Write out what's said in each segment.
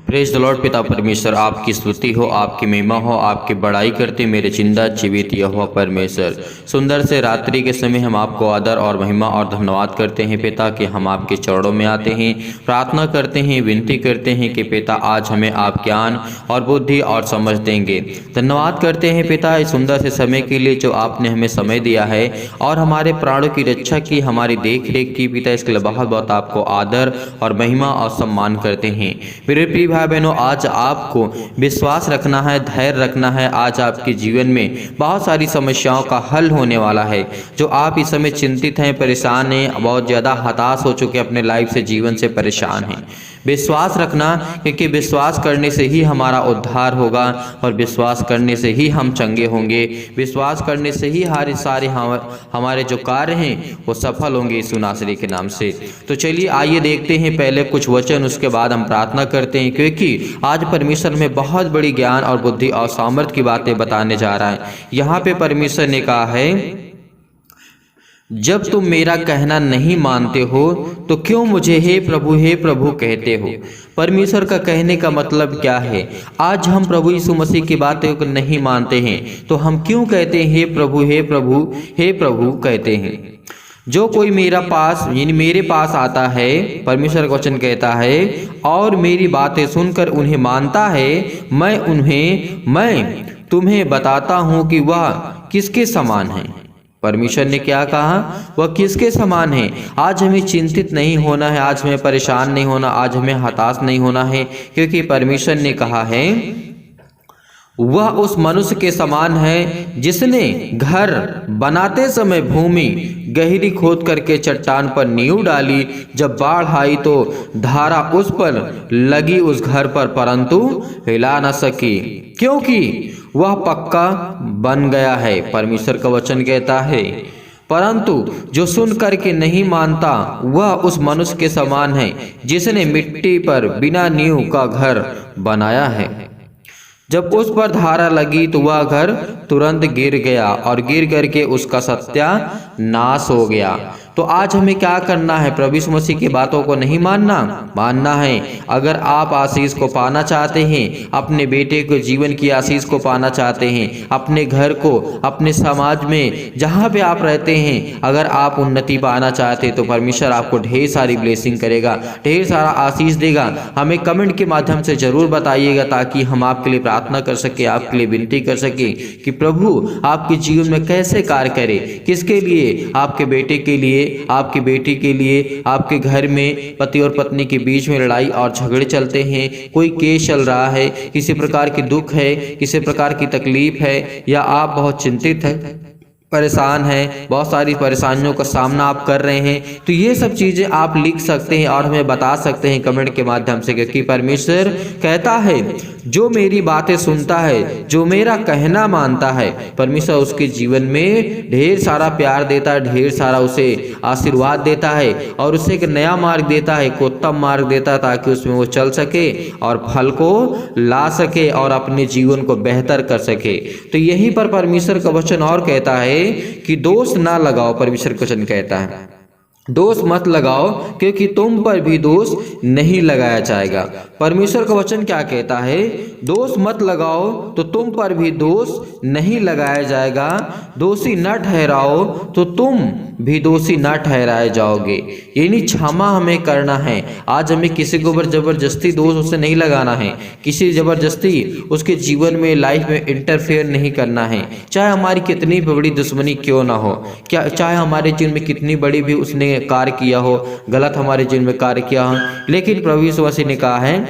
Praise the Lord. पिता परमेश्वर आपकी स्तुति हो, आपकी महिमा हो, आपकी बड़ाई करते मेरे जिंदा जीवित यहोवा परमेश्वर। सुंदर से रात्रि के समय हम आपको आदर और महिमा और धन्यवाद करते हैं पिता कि हम आपके चरणों में आते हैं, प्रार्थना करते हैं, विनती करते हैं कि पिता आज हमें आप ज्ञान और बुद्धि और समझ देंगे। धन्यवाद करते हैं पिता इस सुंदर से समय के लिए जो आपने हमें समय दिया है और हमारे प्राणों की रक्षा की, हमारी देख रेख की पिता, इसके लिए बहुत बहुत आपको आदर और महिमा और सम्मान करते हैं। मेरे प्रिय भाई बहनों, आज आपको विश्वास रखना है, धैर्य रखना है। आज आपके जीवन में बहुत सारी समस्याओं का हल होने वाला है। जो आप इस समय चिंतित हैं, परेशान हैं, बहुत ज़्यादा हताश हो चुके अपने लाइफ से, जीवन से परेशान हैं, विश्वास रखना, क्योंकि विश्वास करने से ही हमारा उद्धार होगा और विश्वास करने से ही हम चंगे होंगे। विश्वास करने से ही सारे हमारे जो कार्य हैं वो सफल होंगे यीशु नासरी के नाम से। तो चलिए आइए देखते हैं पहले कुछ वचन, उसके बाद हम प्रार्थना करते हैं, क्योंकि आज परमेश्वर में बहुत बड़ी ज्ञान और बुद्धि और सामर्थ्य की बातें बताने जा रहा है। यहाँ पे परमेश्वर ने कहा है, जब तुम मेरा कहना नहीं मानते हो तो क्यों मुझे हे प्रभु कहते हो। परमेश्वर का कहने का मतलब क्या है? आज हम प्रभु यीशु मसीह की बातों को नहीं मानते हैं तो हम क्यों कहते हैं हे प्रभु कहते हैं। जो कोई मेरे पास आता है, परमेश्वर का वचन कहता है, और मेरी बातें सुनकर उन्हें मानता है, मैं तुम्हें बताता हूँ कि वह किसके समान है। परमेश्वर ने क्या कहा? वह किसके समान है। आज हमें चिंतित नहीं होना है, आज हमें परेशान नहीं होना, आज हमें हताश नहीं होना है, क्योंकि परमेश्वर ने कहा है वह उस मनुष्य के समान है जिसने घर बनाते समय भूमि गहरी खोद करके चट्टान पर नींव डाली। जब बाढ़ आई तो धारा उस पर लगी, उस घर पर, परंतु हिला न सकी, क्योंकि वह पक्का बन गया है। परमेश्वर का वचन कहता है, परंतु जो सुन करके नहीं मानता वह उस मनुष्य के समान है जिसने मिट्टी पर बिना नींव का घर बनाया है। जब उस पर धारा लगी तो वह घर तुरंत गिर गया और गिर करके उसका सत्यानाश हो गया। तो आज हमें क्या करना है? प्रभु यीशु मसीह की बातों को नहीं मानना है। अगर आप आशीष को पाना चाहते हैं, अपने बेटे को जीवन की आशीष को पाना चाहते हैं, अपने घर को, अपने समाज में जहाँ पे आप रहते हैं, अगर आप उन्नति पाना चाहते हैं तो परमेश्वर आपको ढेर सारी ब्लेसिंग करेगा, ढेर सारा आशीष देगा। हमें कमेंट के माध्यम से जरूर बताइएगा ताकि हम आपके लिए प्रार्थना कर सके, आपके लिए विनती कर सके कि प्रभु आपके जीवन में कैसे कार्य करे, किसके लिए, आपके बेटे के लिए, आपकी बेटी के लिए। आपके घर में पति और पत्नी के बीच में लड़ाई और झगड़े चलते हैं, कोई केस चल रहा है, किसी प्रकार की दुख है, किसी प्रकार की तकलीफ है, या आप बहुत चिंतित हैं, परेशान हैं, बहुत सारी परेशानियों का सामना आप कर रहे हैं, तो ये सब चीज़ें आप लिख सकते हैं और हमें बता सकते हैं कमेंट के माध्यम से, क्योंकि परमेश्वर कहता है जो मेरी बातें सुनता है, जो मेरा कहना मानता है, परमेश्वर उसके जीवन में ढेर सारा प्यार देता है, ढेर सारा उसे आशीर्वाद देता है और उसे एक नया मार्ग देता है, एक उत्तम मार्ग देता है, ताकि उसमें वो चल सके और फल को ला सके और अपने जीवन को बेहतर कर सके। तो यहीं पर परमेश्वर का वचन और कहता है कि दोष ना लगाओ। परमेश्वर का वचन कहता है दोष मत लगाओ, क्योंकि तुम पर भी दोष नहीं लगाया जाएगा। परमेश्वर का वचन क्या कहता है? दोष मत लगाओ तो तुम पर भी दोष नहीं लगाया जाएगा। दोषी न ठहराओ तो तुम भी दोषी न ठहराए जाओगे। यानी क्षमा हमें करना है। आज हमें किसी के ऊपर जबरदस्ती दोष उसे नहीं लगाना है, किसी जबरदस्ती उसके जीवन में, लाइफ में इंटरफेयर नहीं करना है, चाहे हमारी कितनी बड़ी दुश्मनी क्यों ना हो, क्या चाहे हमारे जीवन में कितनी बड़ी भी उसने कार्य किया हो, गलत हमारे जीवन में कार्य किया हो, लेकिन प्रभु यीशु मसीह ने कहा है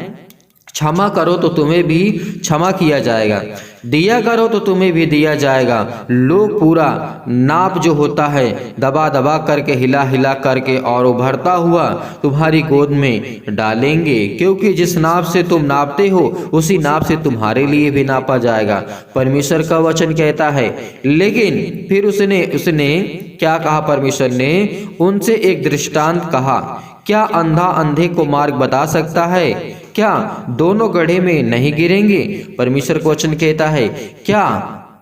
क्षमा करो तो तुम्हें भी क्षमा किया जाएगा, दिया करो तो तुम्हें भी दिया जाएगा। लोग पूरा नाप जो होता है दबा दबा करके, हिला हिला करके और उभरता हुआ तुम्हारी गोद में डालेंगे, क्योंकि जिस नाप से तुम नापते हो उसी नाप से तुम्हारे लिए भी नापा जाएगा। परमेश्वर का वचन कहता है। लेकिन फिर उसने क्या कहा? परमेश्वर ने उनसे एक दृष्टांत कहा, क्या अंधा अंधे को मार्ग बता सकता है? क्या दोनों गड्ढे में नहीं गिरेंगे? परमेश्वर का वचन कहता है, क्या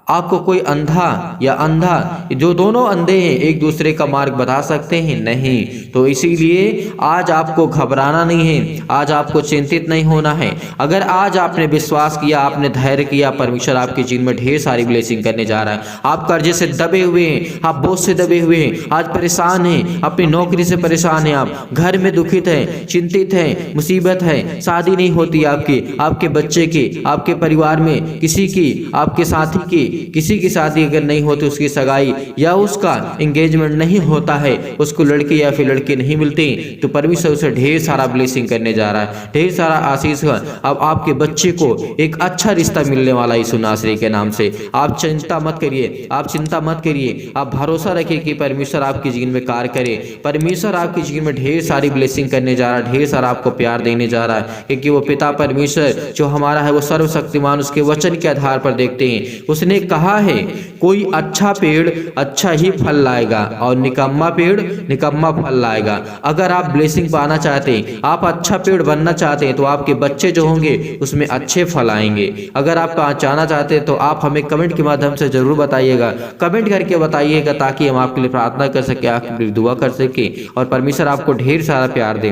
आपको कोई अंधा या अंधा, जो दोनों अंधे हैं, एक दूसरे का मार्ग बता सकते हैं? नहीं। तो इसीलिए आज आपको घबराना नहीं है, आज आपको चिंतित नहीं होना है। अगर आज आपने विश्वास किया, आपने धैर्य किया, परमेश्वर आपके जीवन में ढेर सारी ब्लेसिंग करने जा रहा है। आप कर्जे से दबे हुए हैं, आप बोझ से दबे हुए हैं, आज परेशान हैं, अपनी नौकरी से परेशान हैं, आप घर में दुखित हैं, चिंतित हैं, मुसीबत है, शादी नहीं होती आपकी, आपके बच्चे की, आपके परिवार में किसी की, आपके साथी की, किसी की शादी अगर नहीं होती, उसकी सगाई या उसका एंगेजमेंट नहीं होता है, उसको लड़की या फिर लड़के नहीं मिलते, तो परमेश्वर उसे ढेर सारा ब्लेसिंग करने जा रहा है, ढेर सारा आशीष। अब आपके बच्चे को एक अच्छा रिश्ता मिलने वाला यीशु नासरी के नाम से। आप चिंता मत करिए, आप चिंता मत करिए, आप भरोसा रखिए कि परमेश्वर आपके जीवन में कार्य करे। परमेश्वर आपके जीवन में ढेर सारी ब्लेसिंग करने जा रहा है, ढेर सारा आपको प्यार देने जा रहा है, क्योंकि वो पिता परमेश्वर जो हमारा है वो सर्वशक्तिमान, उसके वचन के आधार पर देखते हैं। उसने कहा है कोई अच्छा पेड़ अच्छा ही फल लाएगा और निकम्मा पेड़ निकम्मा फल लाएगा। अगर आप ब्लेसिंग पाना चाहते हैं, आप अच्छा पेड़ बनना चाहते हैं, तो आपके बच्चे जो होंगे उसमें अच्छे फल आएंगे। अगर आप चाहना चाहते हैं तो आप हमें कमेंट के माध्यम से जरूर बताइएगा, कमेंट करके बताइएगा, ताकि हम आपके लिए प्रार्थना कर सके, आपके लिए दुआ कर सके और परमेश्वर आपको ढेर सारा प्यार दे।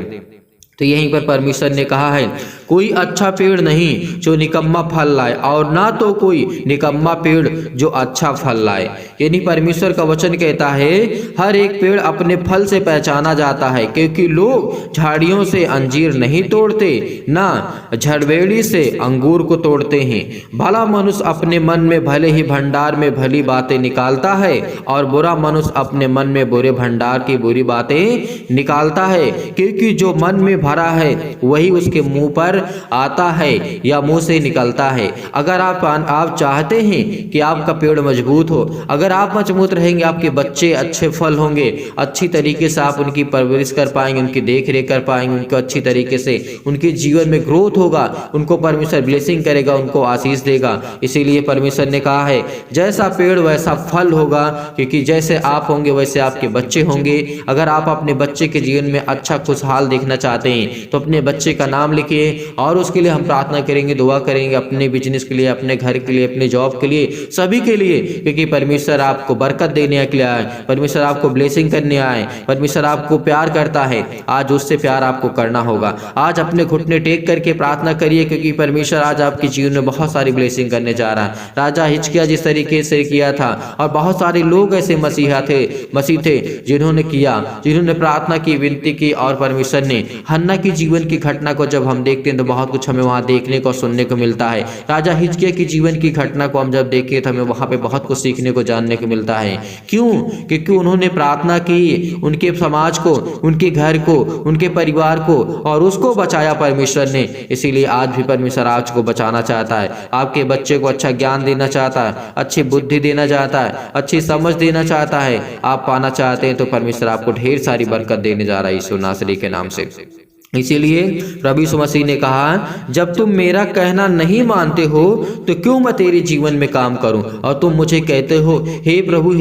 तो यहीं पर परमेश्वर ने कहा है कोई अच्छा पेड़ नहीं जो निकम्मा फल लाए और ना तो कोई निकम्मा पेड़ जो अच्छा फल लाए। यानी परमेश्वर का वचन कहता है हर एक पेड़ अपने फल से पहचाना जाता है, क्योंकि लोग झाड़ियों से अंजीर नहीं तोड़ते, ना झड़वेड़ी से अंगूर को तोड़ते हैं। भला मनुष्य अपने मन में भले ही भंडार में भली बातें निकालता है और बुरा मनुष्य अपने मन में बुरे भंडार की बुरी बातें निकालता है, क्योंकि जो मन में भरा है वही उसके मुंह पर आता है या मुंह से निकलता है। अगर आप चाहते हैं कि आपका पेड़ मजबूत हो, अगर आप मजबूत रहेंगे, आपके बच्चे अच्छे फल होंगे, अच्छी तरीके से आप उनकी परवरिश कर पाएंगे, उनकी देख रेख कर पाएंगे, उनको अच्छी तरीके से उनके जीवन में ग्रोथ होगा, उनको परमेश्वर ब्लेसिंग करेगा, उनको आशीष देगा। इसीलिए परमेश्वर ने कहा है जैसा पेड़ वैसा फल होगा, क्योंकि जैसे आप होंगे वैसे आपके बच्चे होंगे। अगर आप अपने बच्चे के जीवन में अच्छा खुशहाल देखना चाहते हैं तो अपने बच्चे का नाम लिखिए और उसके लिए हम प्रार्थना करेंगे, दुआ करेंगे, अपने बिजनेस के लिए, अपने घर के लिए, अपने जॉब के लिए, सभी के लिए, क्योंकि परमेश्वर आपको बरकत देने के लिए आए, परमेश्वर आपको ब्लेसिंग करने आए, परमेश्वर आपको प्यार करता है। आज उससे प्यार आपको करना होगा। आज अपने घुटने टेक करके प्रार्थना करिए, क्योंकि परमेश्वर आज आपके जीवन में बहुत सारी ब्लेसिंग करने जा रहा है। राजा हिजकिय्याह जिस तरीके से किया था, और बहुत सारे लोग ऐसे मसीह थे जिन्होंने प्रार्थना की, विनती की, और परमेश्वर ने हन्ना की जीवन की घटना को जब हम देखते हैं तो बहुत कुछ हमें वहां देखने को सुनने को मिलता है। राजा हिजकिय्याह की जीवन की घटना को हम जब देखें तो हमें वहां पे बहुत कुछ सीखने को, जानने को मिलता है। क्यों? क्योंकि उन्होंने प्रार्थना की, उनके समाज को, उनके घर को, उनके परिवार को, और उसको बचाया परमेश्वर ने। इसीलिए आज भी परमेश्वर आज को बचाना चाहता है, आपके बच्चे को अच्छा ज्ञान देना चाहता है, अच्छी बुद्धि देना चाहता है, अच्छी समझ देना चाहता है। आप पाना चाहते हैं तो परमेश्वर आपको ढेर सारी बरकत देने जा रहा है यीशु नासरी के नाम से। इसीलिए प्रभु यीशु मसीह ने कहा जब तुम मेरा कहना नहीं मानते हो तो क्यों मैं तेरे जीवन में काम करूं, और तुम मुझे कहते हो हे प्रभु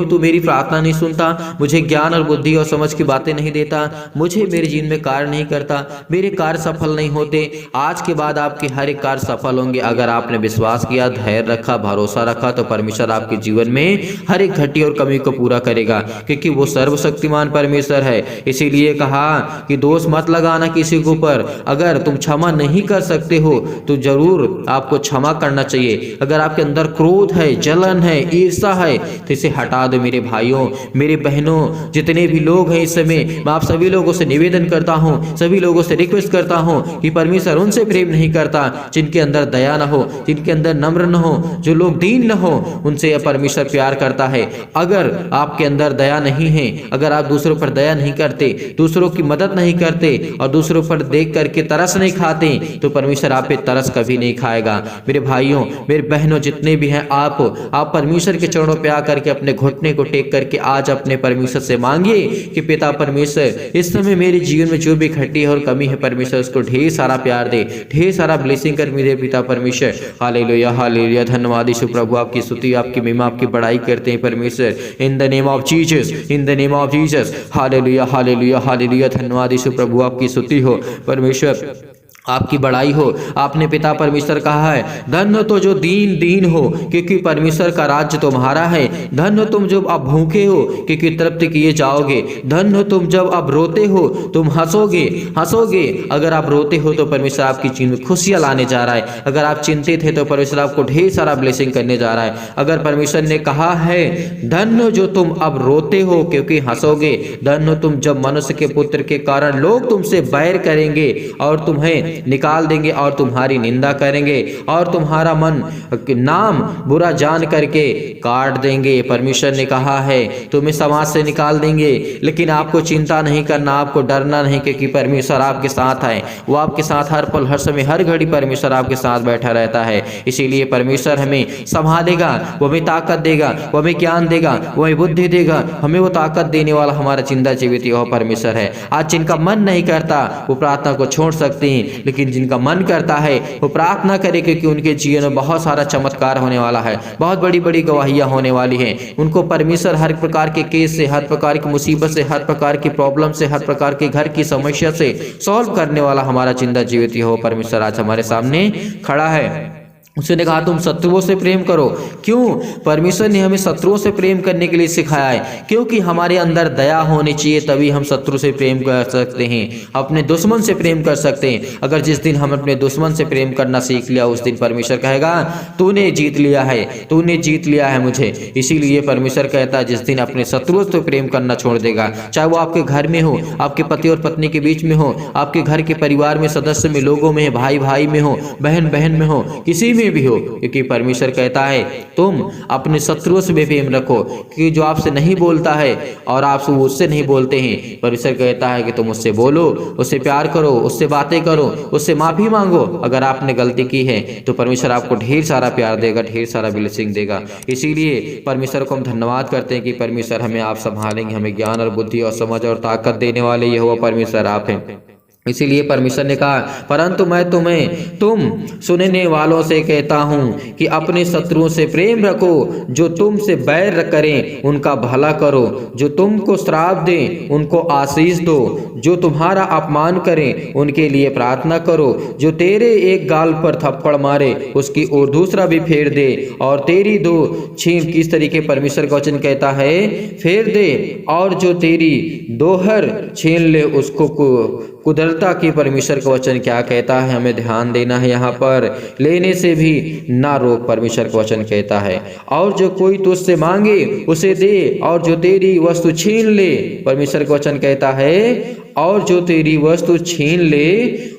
तू मेरी प्रार्थना नहीं सुनता, मुझे ज्ञान और बुद्धि और समझ की बातें नहीं देता, मुझे मेरे जीवन में कार्य नहीं करता, मेरे कार्य सफल नहीं होते। आज के बाद आपके हर एक कार्य सफल होंगे। अगर आपने विश्वास किया, धैर्य रखा, भरोसा रखा, तो परमेश्वर आपके जीवन में हर एक घटी और कमी को पूरा करेगा, क्योंकि वो सर्वशक्तिमान परमेश्वर है। इसीलिए कहा कि दोष मत लगा किसी के ऊपर। अगर तुम क्षमा नहीं कर सकते हो तो जरूर आपको क्षमा करना चाहिए। अगर आपके अंदर क्रोध है, जलन है, ईर्ष्या है, तो इसे हटा दो। मेरे भाइयों, मेरे बहनों, जितने भी लोग हैं इस समय, मैं आप सभी लोगों से निवेदन करता हूं, सभी लोगों से रिक्वेस्ट करता हूं कि परमेश्वर उनसे प्रेम नहीं करता जिनके अंदर दया न हो, जिनके अंदर नम्र न हो, जो लोग दीन न हो, उनसे यह परमेश्वर प्यार करता है। अगर आपके अंदर दया नहीं है, अगर आप दूसरों पर दया नहीं करते, दूसरों की मदद नहीं करते और दूसरों पर देख करके तरस नहीं खाते, तो परमेश्वर आप पे तरस कभी नहीं खाएगा। मेरे भाइयों, मेरे बहनों, जितने भी हैं, आप परमेश्वर के चरणों पे आकर के अपने घुटने को टेक करके आज अपने परमेश्वर से मांगिए कि पिता परमेश्वर, इस समय मेरे जीवन में जो भी घटी है और कमी है, परमेश्वर उसको ढेर सारा प्यार दे, ढेर सारा ब्लेसिंग कर मेरे पिता परमेश्वर। हालेलुया, हालेलुया, धन्यवाद यीशु प्रभु, आपकी स्तुति, आपकी महिमा, आपकी बड़ाई करते हैं परमेश्वर। इन the name of Jesus, in the name of Jesus. Hallelujah, hallelujah, हालेलुया, धन्यवाद यीशु प्रभु, आपकी स्तुति हो परमेश्वर। आपकी बड़ाई हो। आपने पिता परमेश्वर कहा है, धन्य तो जो दीन दीन हो, क्योंकि परमेश्वर का राज्य तुम्हारा है। धन्य तुम जब अब भूखे हो, क्योंकि तृप्त किए जाओगे। धन्य तुम जब अब रोते हो, तुम हंसोगे हंसोगे। अगर आप रोते हो तो परमेश्वर आपकी जीवन में खुशियां लाने जा रहा है। अगर आप चिंतित है तो परमेश्वर आपको ढेर सारा ब्लेसिंग करने जा रहा है। अगर परमेश्वर ने कहा है, धन्य जो तुम अब रोते हो, क्योंकि हंसोगे। धन्य तुम जब मनुष्य के पुत्र के कारण लोग तुमसे बैर करेंगे और तुम्हें निकाल देंगे और तुम्हारी निंदा करेंगे और तुम्हारा नाम बुरा जान करके काट देंगे। परमेश्वर ने कहा है, तुम्हें समाज से निकाल देंगे, लेकिन आपको चिंता नहीं करना, आपको डरना नहीं, क्योंकि परमेश्वर आपके साथ है। वो आपके साथ हर पल हर समय हर घड़ी परमेश्वर आपके साथ बैठा रहता है। इसीलिए परमेश्वर हमें संभालेगा, वो हमें ताकत देगा, वो हमें ज्ञान देगा, वो हमें बुद्धि देगा। हमें वो ताकत देने वाला हमारा जिंदा जीवित यहोवा परमेश्वर है। आज जिनका मन नहीं करता वो प्रार्थना को छोड़ सकते हैं, लेकिन जिनका मन करता है वो प्रार्थना करे, क्योंकि उनके जीवन में बहुत सारा चमत्कार होने वाला है, बहुत बड़ी बड़ी गवाहियां होने वाली हैं। उनको परमेश्वर हर प्रकार के केस से, हर प्रकार की मुसीबत से, हर प्रकार की प्रॉब्लम से, हर प्रकार के घर की समस्या से सॉल्व करने वाला हमारा जिंदा जीवित यहोवा परमेश्वर आज हमारे सामने खड़ा है। उसने कहा, तुम शत्रुओं से प्रेम करो। क्यों? परमेश्वर ने हमें शत्रुओं से प्रेम करने के लिए सिखाया है, क्योंकि हमारे अंदर दया होनी चाहिए, तभी हम शत्रु से प्रेम कर सकते हैं, अपने दुश्मन से प्रेम कर सकते हैं। अगर जिस दिन हम अपने दुश्मन से प्रेम करना सीख लिया, उस दिन परमेश्वर कहेगा, तूने जीत लिया है, तूने जीत लिया है मुझे। इसीलिए परमेश्वर कहता है, जिस दिन अपने शत्रुओं से प्रेम करना छोड़ देगा, चाहे वो आपके घर में हो, आपके पति और पत्नी के बीच में हो, आपके घर के परिवार में, सदस्य में, लोगों में, भाई भाई में हो, बहन बहन में हो, किसी में भी हो, क्योंकि परमेश्वर कहता है, तुम अपने शत्रुओं से भी प्रेम रखो, कि जो आपसे नहीं बोलता है और आप उससे नहीं बोलते हैं, परमेश्वर कहता है कि तुम उससे बोलो, उससे प्यार करो, उससे बातें करो, उससे माफी मांगो। अगर आपने गलती की है तो परमेश्वर आपको ढेर सारा प्यार देगा, ढेर सारा ब्लेसिंग देगा। इसीलिए परमेश्वर को हम धन्यवाद करते हैं कि परमेश्वर हमें आप संभालेंगे, हमें ज्ञान और बुद्धि और समझ और ताकत देने वाले यहोवा परमेश्वर आप हैं। इसीलिए परमेश्वर ने कहा, परंतु मैं तुम सुनने वालों से कहता हूँ कि अपने शत्रुओं से प्रेम रखो, जो तुमसे बैर करें उनका भला करो, जो तुमको श्राप दें उनको आशीष दो, जो तुम्हारा अपमान करें उनके लिए प्रार्थना करो, जो तेरे एक गाल पर थप्पड़ मारे उसकी और दूसरा भी फेर दे, और तेरी दो छीन, किस तरीके परमेश्वर का वचन कहता है, फेर दे, और जो तेरी दोहर छीन ले उसको कुदरता की परमेश्वर का वचन क्या कहता है, हमें ध्यान देना है। यहाँ पर लेने से भी ना रोक, परमेश्वर का वचन कहता है। और जो कोई तुझसे मांगे उसे दे, और जो तेरी वस्तु छीन ले, परमेश्वर का वचन कहता है, और जो तेरी वस्तु छीन ले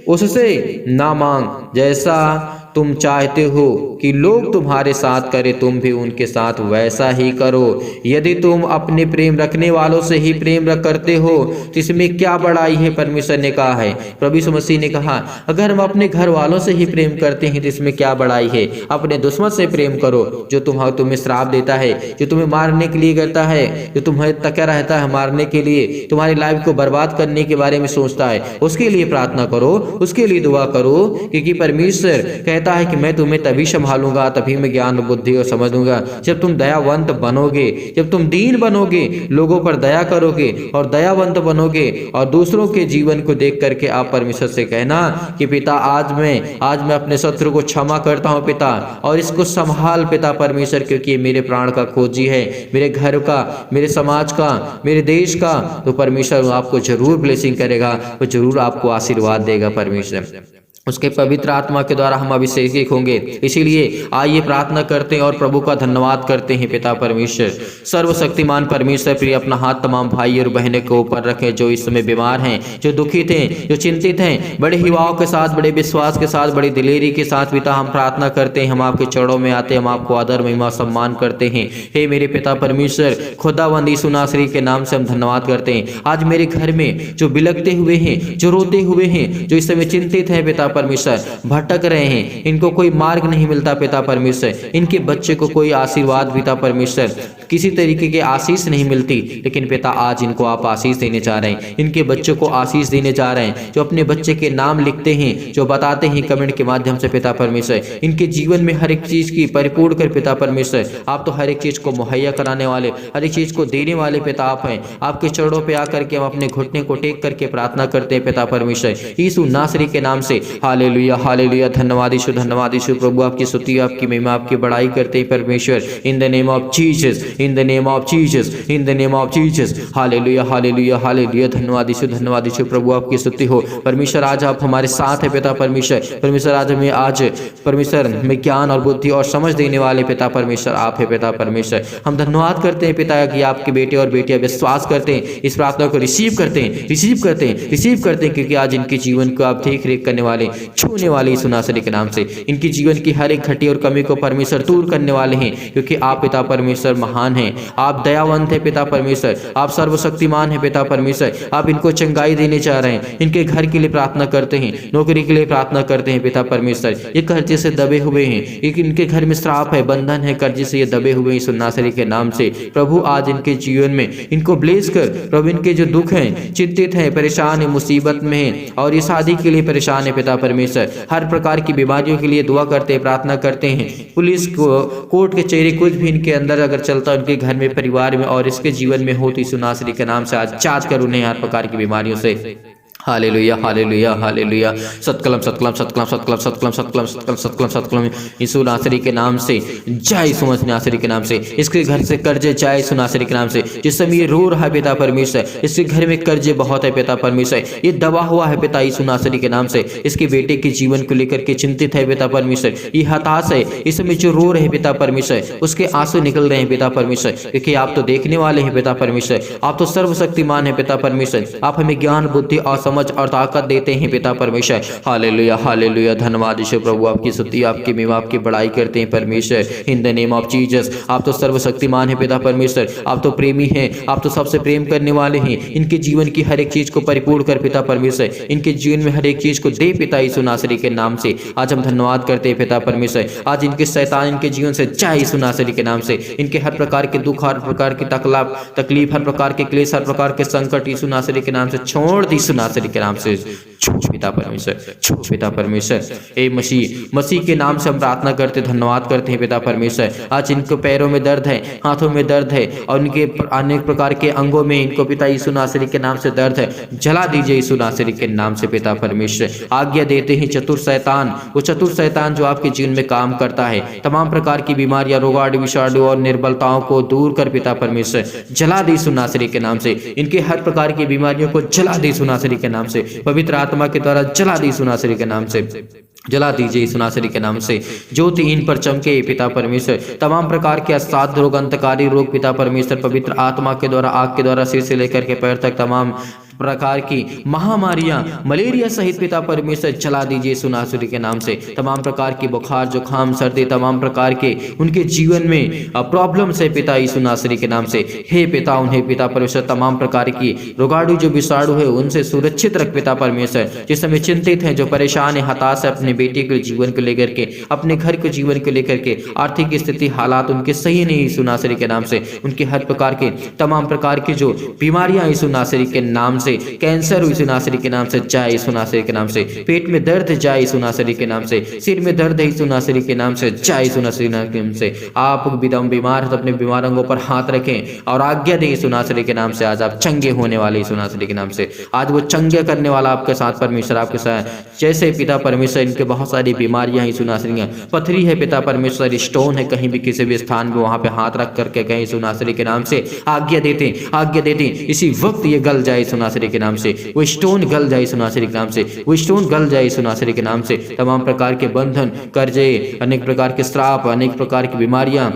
उससे ना मांग, जैसा तुम चाहते हो कि लोग तुम्हारे साथ करें, तुम भी उनके साथ वैसा ही करो। यदि तुम अपने प्रेम रखने वालों से ही प्रेम करते हो तो इसमें क्या बड़ाई है, परमेश्वर ने कहा है। प्रभु यीशु मसीह ने कहा, अगर हम अपने घर वालों से ही प्रेम करते हैं तो इसमें क्या बड़ाई है। अपने दुश्मन से प्रेम करो, जो तुम्हें श्राप देता है, जो तुम्हें मारने के लिए करता है, जो तुम्हें तका रहता है मारने के लिए, तुम्हारी लाइफ को बर्बाद करने के बारे में सोचता है, उसके लिए प्रार्थना करो, उसके लिए दुआ करो, क्योंकि परमेश्वर कहता है कि मैं तुम्हें तभी संभालूंगा, तभी मैं ज्ञान बुद्धि और समझ दूंगा, जब तुम दयावंत बनोगे, जब तुम दीन बनोगे, लोगों पर दया करोगे और दयावंत बनोगे, और दूसरों के जीवन को देख करके आप परमेश्वर से कहना कि पिता, आज मैं अपने शत्रु को क्षमा करता हूं पिता, और इसको संभाल पिता परमेश्वर, क्योंकि ये मेरे प्राण का खोजी है, मेरे घर का, मेरे समाज का, मेरे देश का। तो परमेश्वर आपको जरूर ब्लेसिंग करेगा, वो जरूर आपको आशीर्वाद देगा परमेश्वर। उसके पवित्र आत्मा के द्वारा हम अभिषेकित होंगे। इसीलिए आइए प्रार्थना करते हैं और प्रभु का धन्यवाद करते हैं। पिता परमेश्वर, सर्वशक्तिमान परमेश्वर, प्रिय अपना हाथ तमाम भाई और बहनों के ऊपर रखें जो इस समय बीमार हैं, जो दुखित हैं, जो चिंतित हैं। बड़े युवाओं के साथ, बड़े विश्वास के साथ, बड़ी दिलेरी के साथ पिता हम प्रार्थना करते हैं। हम आपके चरणों में आते हैं, हम आपको आदर महिमा सम्मान करते हैं। हे मेरे पिता परमेश्वर, खुदावंद यीशु नासरी के नाम से हम धन्यवाद करते हैं। आज मेरे घर में जो बिलखते हुए हैं, जो रोते हुए हैं, जो इस समय चिंतित हैं पिता परमेश्वर, भटक रहे हैं, इनको कोई मार्ग नहीं मिलता पिता परमेश्वर, इनके बच्चे को कोई आशीर्वाद पिता परमेश्वर, किसी तरीके की आशीष नहीं मिलती, लेकिन पिता आज इनको आप आशीष देने जा रहे हैं, इनके बच्चों को आशीष देने जा रहे हैं। जो अपने बच्चे के नाम लिखते हैं, जो बताते हैं कमेंट के माध्यम से पिता परमेश्वर, इनके जीवन में हर एक चीज की परिपूर्ण कर पिता परमेश्वर। आप तो हर एक चीज को मुहैया कराने वाले, हर एक चीज को देने वाले पिता आप हैं। आपके चरणों पे आकर के हम अपने घुटने को टेक करके प्रार्थना करते हैं पिता परमेश्वर, यीशु नासरी के नाम से। हालेलुया हालेलुया। धन्यवाद यीशु, धन्यवाद यीशु। प्रभु आपकी स्तुति, आपकी महिमा, आपकी बड़ाई करते हैं परमेश्वर। इन the name of Jesus, in the name of Jesus, in the name of Jesus. Hallelujah hallelujah हालेलुया। धन्यवाद यीशु, धन्यवाद यीशु। प्रभु आपकी स्तुति हो परमेश्वर। आज आप हमारे साथ है पिता परमेश्वर। परमेश्वर आज परमेश्वर में ज्ञान और बुद्धि और समझ देने वाले पिता परमेश्वर आप है पिता परमेश्वर। हम धन्यवाद करते हैं पिता कि आपके बेटे और बेटियां विश्वास करते हैं, इस प्रार्थना को रिसीव करते हैं, रिसीव करते हैं, रिसीव करते हैं, क्योंकि आज इनके जीवन को आप देख रेख करने वाले, छूने वाले यीशु नासरी के नाम से इनकी जीवन की हर एक घटी और कमी को परमेश्वर दूर करने वाले हैं, क्योंकि आप पिता परमेश्वर महान हैं, आप दयावंत है पिता परमेश्वर, आप सर्वशक्तिमान है पिता परमेश्वर। आप इनको चंगाई देने चाह रहे हैं, इनके घर के लिए प्रार्थना करते हैं, नौकरी के लिए प्रार्थना करते हैं पिता परमेश्वर। ये कर्जे से दबे हुए हैं, एक इनके घर में श्राप है, बंधन है, कर्जे से ये दबे हुए यीशु नासरी के नाम से। प्रभु आज इनके जीवन में इनको ब्लेस कर प्रभु, इनके जो दुख हैं, चिंतित हैं, परेशान है, मुसीबत में हैं और ये शादी के लिए परेशान है पिता परमेश्वर, हर प्रकार की बीमारियों के लिए दुआ करते हैं, प्रार्थना करते हैं। पुलिस को कोर्ट के चेहरे कुछ भी इनके अंदर अगर चलता है, उनके घर में, परिवार में और इसके जीवन में हो तो यीशु नासरी के नाम से आज जांच कर उन्हें हर प्रकार की बीमारियों से। Hallelujah hallelujah hallelujah. सत्कलम सत्कलम सत्कलम सत्कलम सत्कलम सत्कलम सत्कलम सत्कलम सत्कलम यीशु नासरी के नाम से, जय यीशु मसीह नासरी के नाम से। इसके घर से कर्जे जय यीशु नासरी के नाम से। जिस समय ये रो रहा है पिता परमेश्वर, इसके घर में कर्जे बहुत है पिता परमेश्वर, ये दबा हुआ है पिता यीशु नासरी के नाम से। इसके बेटे के जीवन को लेकर के चिंतित है पिता परमेश्वर, ये हताश है, इस समय जो रो रहे पिता परमेश्वर, उसके आंसू निकल रहे हैं पिता परमेश्वर, क्योंकि आप तो देखने वाले हैं पिता परमेश्वर, आप तो सर्वशक्तिमान है पिता परमेश्वर। आप हमें ज्ञान बुद्धि और समझ और ताकत देते हैं पिता परमेश्वर। हालेलुया हालेलुया। धन्यवाद यीशु। प्रभु आपकी स्तुति, आपकी महिमा, आपकी बड़ाई करते हैं परमेश्वर। इन द नेम ऑफ जीसस। आप तो सर्वशक्तिमान है पिता परमेश्वर, आप तो प्रेमी हैं, आप तो सबसे प्रेम करने वाले हैं। इनके जीवन की हर एक चीज को परिपूर्ण कर पिता परमेश्वर, इनके जीवन में हर एक चीज को दे पिता यीशु नासरी के नाम से। आज हम धन्यवाद करते हैं पिता परमेश्वर। आज इनके शैतान इनके जीवन से जाए यीशु नासरी के नाम से। इनके हर प्रकार के दुख, हर प्रकार की तकलीफ, हर प्रकार के क्लेश, हर प्रकार के संकट यीशु नासरी के नाम से छोड़ दी यीशु नासरी के नाम से। छूट पिता परमेश्वर, छूट पिता परमेश्वर। ए मसीह के नाम से हम प्रार्थना करते, धन्यवाद करते हैं पिता परमेश्वर। आज इनको पैरों में दर्द है, हाथों में दर्द है और इनके अनेक प्रकार के अंगों में इनको पिता यीशु नासरी के नाम से दर्द है, जला दीजिए यीशु नासरी के नाम से पिता परमेश्वर। आज्ञा देते हैं चतुर शैतान, वो चतुर शैतान जो आपके जीवन में काम करता है, तमाम प्रकार की बीमारियां, रोगाणु, विषाणु और निर्बलताओं को दूर कर पिता परमेश्वर, जला दी यीशु नासरी के नाम से। इनके हर प्रकार की बीमारियों को जला दी यीशु नासरी के नाम से, पवित्र आत्मा के द्वारा जला दी यीशु नासरी के नाम से, जला दीजिए यीशु नासरी के नाम से। ज्योति इन पर चमके पिता परमेश्वर। तमाम प्रकार के असाध्य रोग, अंतकारी रोग पिता परमेश्वर, पवित्र आत्मा के द्वारा, आग के द्वारा, सिर से लेकर के पैर तक तमाम प्रकार की महामारियां, मलेरिया सहित पिता परमेश्वर जला दीजिए यीशु नासरी के नाम से। तमाम प्रकार की बुखार, जुखाम, सर्दी, तमाम प्रकार के उनके जीवन में प्रॉब्लम से पिता यीशु नासरी के नाम से, हे पिता उन्हें पिता परमेश्वर तमाम प्रकार की रोगाणु जो विषाणु है उनसे सुरक्षित रख पिता परमेश्वर। जिस समय चिंतित हैं, जो परेशान है, हताश है अपने बेटे के जीवन को लेकर के, अपने घर के जीवन को लेकर के, आर्थिक स्थिति हालात उनके सही नहीं यीशु नासरी के नाम से, उनके हर प्रकार के तमाम प्रकार की जो बीमारियां यीशु नासरी के नाम से, कैंसर यीशु नासरी के नाम से जाए यीशु नासरी के नाम से, पेट में दर्द जाए यीशु नासरी के नाम से, सिर में दर्द यीशु नासरी के नाम से जाए यीशु नासरी के नाम से। आप विदम बीमार हैं तो अपने बीमार अंगों पर हाथ रखें और आज्ञा दें यीशु नासरी के नाम से। आज आप चंगे होने वाले यीशु नासरी के नाम से, आज वो चंगे करने वाला आपके साथ परमेश्वर, आपके साथ। जैसे पिता परमेश्वर इनके बहुत सारी बीमारियां यीशु नासरी, पथरी है पिता परमेश्वर, स्टोन है, कहीं भी किसी भी स्थान पे वहां पे हाथ रख करके कहीं यीशु नासरी के नाम से आज्ञा देते, आज्ञा देते, इसी वक्त ये गल जाए यीशु नासरी के नाम से, वो स्टोन गल जाए यीशु नासरी के नाम से, वो स्टोन गल जाए यीशु नासरी के नाम से। तमाम प्रकार के बंधन, कर्जे, अनेक प्रकार के श्राप, अनेक प्रकार की बीमारियां,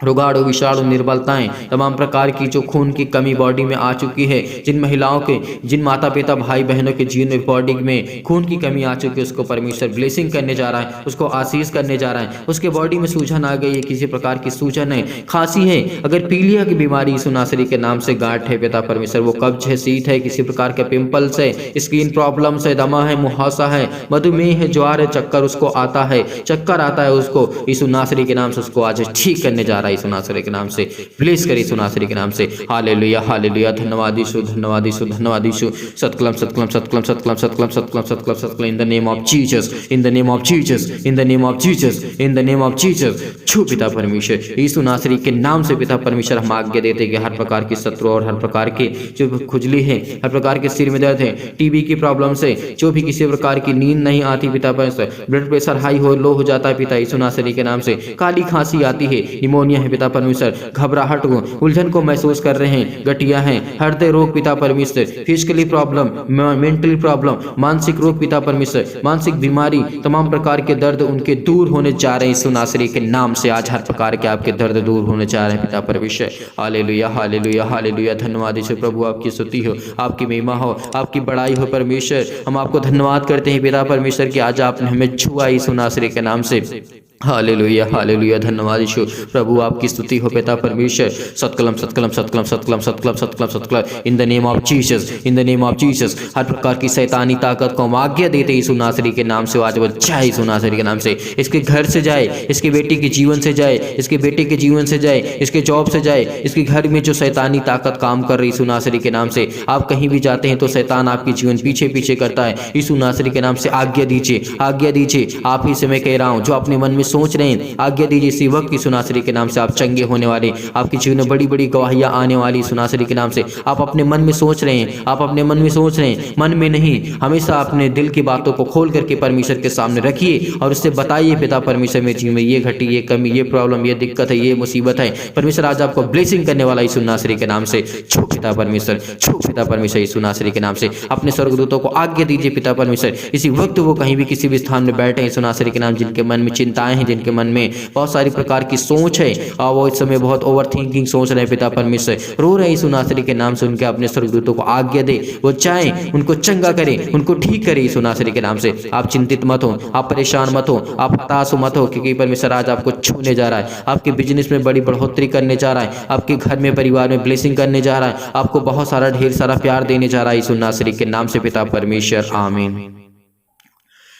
रोगाणु, विषाणु, निर्बलताएं, तमाम प्रकार की जो खून की कमी बॉडी में आ चुकी है, जिन महिलाओं के, जिन माता पिता भाई बहनों के जीवन में बॉडी में खून की कमी आ चुकी है, उसको परमेश्वर ब्लेसिंग करने जा रहा है, उसको आशीष करने जा रहा है। उसके बॉडी में सूजन आ गई है, किसी प्रकार की सूजन है, खांसी है, अगर पीलिया की बीमारी यीशु नासरी के नाम से, गांठ है पिता परमेश्वर, वो कब्ज है, शीत है, किसी प्रकार के पिंपल्स है, स्किन प्रॉब्लम्स है, दमा है, मुहासा है, मधुमेह है, ज्वार है, चक्कर उसको आता है, चक्कर आता है उसको, यीशु नासरी के नाम से उसको आज ठीक करने जा रहा है यीशु नासरी के नाम से। ब्लेस करिए यीशु नासरी के नाम से। हालेलुया हालेलुया। धन्यवाद यीशु, धन्यवाद यीशु, धन्यवाद यीशु। सत्कलम सत्कलम सत्कलम सत्कलम सत्कलम सत्कलम सत्कलम सत्कलम in the name of Jesus, in the name of Jesus, in the name of Jesus, in the name of Jesus. छू पिता परमेश्वर, यीशु नासरी के नाम से पिता परमेश्वर हम आज्ञा देते हैं कि हर प्रकार की शत्रु और हर प्रकार के जो खुजली है, हर प्रकार के सिर में दर्द है, टीबी की प्रॉब्लम से, जो भी किसी प्रकार की नींद नहीं आती पिता परमेश्वर, ब्लड प्रेशर हाई हो लो हो जाता है पिता यीशु नासरी के नाम से, काली खांसी आती है, निमोनिया है पिता परमेश्वर, घबराहट को उलझन को महसूस कर रहे हैं, गठिया हैं, हृदय रोग पिता परमेश्वर, फिजिकली प्रॉब्लम, मेंटली प्रॉब्लम, मानसिक रोग पिता परमेश्वर, मानसिक बीमारी, तमाम प्रकार के दर्द उनके दूर होने जा रहे हैं यीशु नासरी के नाम से। आज हर प्रकार के आपके दर्द दूर होने जा रहे हैं पिता परमेश्वर। हालेलुया हालेलुया हालेलुया। धन्यवाद यीशु प्रभु, आपकी स्तुति हो, आपकी महिमा हो, आपकी बड़ाई हो परमेश्वर। हम आपको धन्यवाद करते हैं पिता परमेश्वर कि आज आपने हमें छुआ यीशु नासरी के नाम से। हालेलुया हालेलुया। धन्यवाद यीशु प्रभु, आपकी स्तुति हो पिता परमेश्वर। सत्कलम सत्कलम सत्कलम सत्कलम सत्कलम सत्कलम सत्कलम in the name of Jesus, in the name of Jesus. हर प्रकार की शैतानी ताकत को हम आज्ञा देते यीशु नासरी के नाम से। आज वो जाए यीशु नासरी के नाम से, इसके घर से जाए, इसके बेटे के जीवन से जाए, इसके बेटे के जीवन से जाए, इसके जॉब से जाए, इसके घर में जो शैतानी ताकत काम कर रही यीशु नासरी के नाम से। आप कहीं भी जाते हैं तो शैतान आपके जीवन पीछे पीछे करता है, यीशु नासरी के नाम से आज्ञा दीजिए, आज्ञा दीजिए। आप ही से मैं कह रहा हूँ, जो अपने मन में सोच रहे हैं, आज्ञा दीजिए इसी वक्त की सुनासरी के नाम से आप चंगे होने वाले, आपके जीवन में बड़ी बड़ी गवाहियां आने वाली सुनासरी के नाम से। आप अपने मन में सोच रहे हैं, आप अपने मन में सोच रहे हैं, मन में नहीं, हमेशा अपने दिल की बातों को खोल करके परमेश्वर के सामने रखिए और उससे बताइए पिता परमेश्वर मेरे जीवन में ये घटी, ये कमी, ये प्रॉब्लम, ये दिक्कत है, ये मुसीबत है। परमेश्वर आज आपको ब्लेसिंग करने वाला यीशु नासरी के नाम से। छू पिता परमेश्वर, छू पिता परमेश्वर यीशु नासरी के नाम से। अपने स्वर्गदूतों को आज्ञा दीजिए पिता परमेश्वर, इसी वक्त वो कहीं भी किसी भी स्थान में बैठे हैं यीशु नासरी के नाम, जिनके मन में चिंताएं हैं, जिनके मन में बहुत सारी प्रकार की सोच है और वो इस समय बहुत ओवर थिंकिंग सोच रहे हैं पिता परमेश्वर, रो रहे हैं यीशु नासरी के नाम से। उनके अपने स्वर्गदूतों को आज्ञा दे, वो चाहें उनको चंगा करे, उनको ठीक करे यीशु नासरी के नाम से। आप चिंतित मत हो, आप परेशान मत हो, आप हताश मत हो, क्योंकि परमेश्वर आज आपको छूने जा रहा है, आपके बिजनेस में बड़ी बढ़ोतरी करने जा रहा है, आपके घर में परिवार में ब्लेसिंग करने जा रहा है, आपको बहुत सारा ढेर सारा प्यार देने जा रहा है यीशु नासरी के नाम से पिता परमेश्वर। आमीन।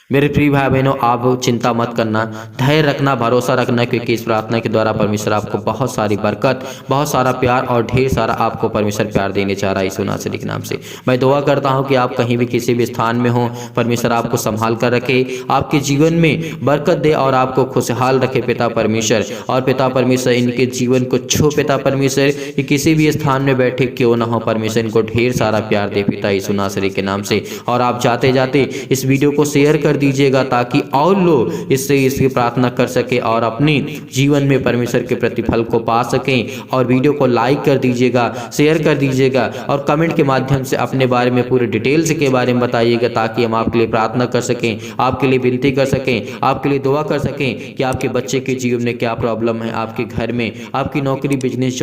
मेरे प्रिय भाई बहनों, आप चिंता मत करना, धैर्य रखना, भरोसा रखना, क्योंकि इस प्रार्थना के द्वारा परमेश्वर आपको बहुत सारी बरकत, बहुत सारा प्यार और ढेर सारा आपको परमेश्वर प्यार देने जा रहा है यीशु नासरी के नाम से। मैं दुआ करता हूं कि आप कहीं भी किसी भी स्थान में हो, परमेश्वर आपको संभाल कर रखे, आपके जीवन में बरकत दे और आपको खुशहाल रखे पिता परमेश्वर। और पिता परमेश्वर इनके जीवन को छू पिता परमेश्वर, कि किसी भी स्थान में बैठे क्यों ना हो, परमेश्वर इनको ढेर सारा प्यार दे पिता यीशु नासरी के नाम से। और आप जाते जाते इस वीडियो को शेयर कर दीजिएगा ताकि और लोग इसकी प्रार्थना कर सके और अपने जीवन में परमेश्वर के प्रतिफल को पा सकें। और वीडियो को लाइक कर दीजिएगा, शेयर कर दीजिएगा और कमेंट के माध्यम से अपने बारे में पूरे डिटेल्स के बारे में बताइएगा, ताकि हम आपके लिए प्रार्थना कर सकें, आपके लिए विनती कर सकें, आपके लिए दुआ कर सकें कि आपके बच्चे के जीवन में क्या प्रॉब्लम है, आपके घर में, आपकी नौकरी, बिजनेस,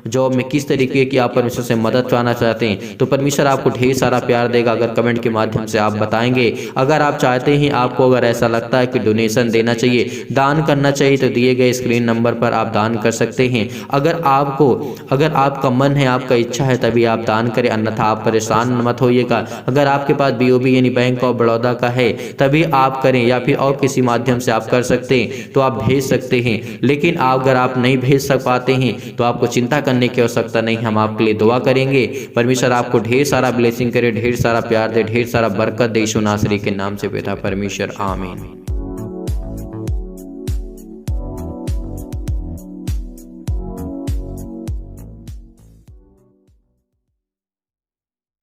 जॉब में किस तरीके की आप परमेश्वर से मदद पाना चाहते हैं, तो परमेश्वर आपको ढेर सारा प्यार देगा अगर कमेंट के माध्यम से आप बताएंगे। अगर आप चाहते हैं, आपको अगर ऐसा लगता है कि डोनेशन देना चाहिए, दान करना चाहिए, तो दिए गए स्क्रीन नंबर पर आप दान कर सकते हैं। अगर आपका मन है, आपका इच्छा है, तभी आप दान करें, अन्यथा आप परेशान मत होइएगा। अगर आपके पास BOB यानी बैंक ऑफ बड़ौदा का है तभी आप करें, या फिर और किसी माध्यम से आप कर सकते हैं तो आप भेज सकते हैं। लेकिन अगर आप नहीं भेज सक पाते हैं तो आपको चिंता करने की आवश्यकता नहीं, हम आपके लिए दुआ करेंगे। परमेश्वर आपको ढेर सारा ब्लेसिंग करे, ढेर सारा प्यार दे, ढेर सारा बरकत दे यीशु नासरी के नाम से पिता परमेश्वर। आमीन।